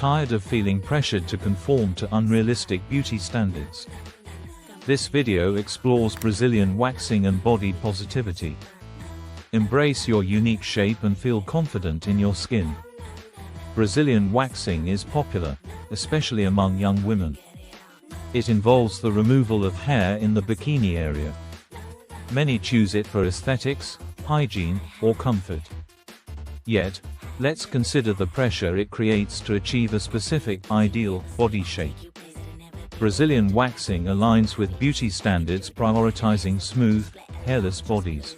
Tired of feeling pressured to conform to unrealistic beauty standards? This video explores Brazilian waxing and body positivity. Embrace your unique shape and feel confident in your skin. Brazilian waxing is popular, especially among young women. It involves the removal of hair in the bikini area. Many choose it for aesthetics, hygiene, or comfort. Yet, let's consider the pressure it creates to achieve a specific, ideal, body shape. Brazilian waxing aligns with beauty standards prioritizing smooth, hairless bodies.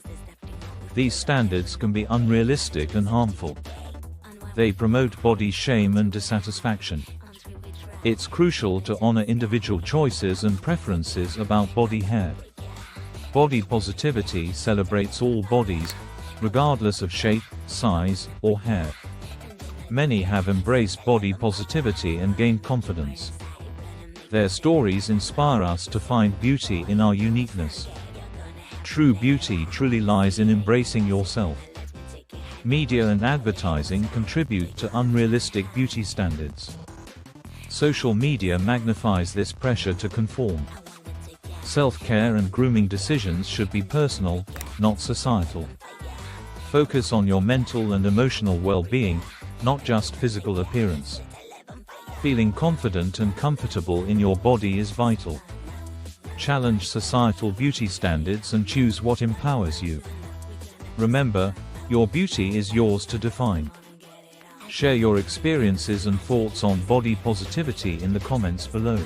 These standards can be unrealistic and harmful. They promote body shame and dissatisfaction. It's crucial to honor individual choices and preferences about body hair. Body positivity celebrates all bodies, regardless of shape, size, or hair. Many have embraced body positivity and gained confidence. Their stories inspire us to find beauty in our uniqueness. True beauty truly lies in embracing yourself. Media and advertising contribute to unrealistic beauty standards. Social media magnifies this pressure to conform. Self-care and grooming decisions should be personal, not societal. Focus on your mental and emotional well-being, not just physical appearance. Feeling confident and comfortable in your body is vital. Challenge societal beauty standards and choose what empowers you. Remember, your beauty is yours to define. Share your experiences and thoughts on body positivity in the comments below.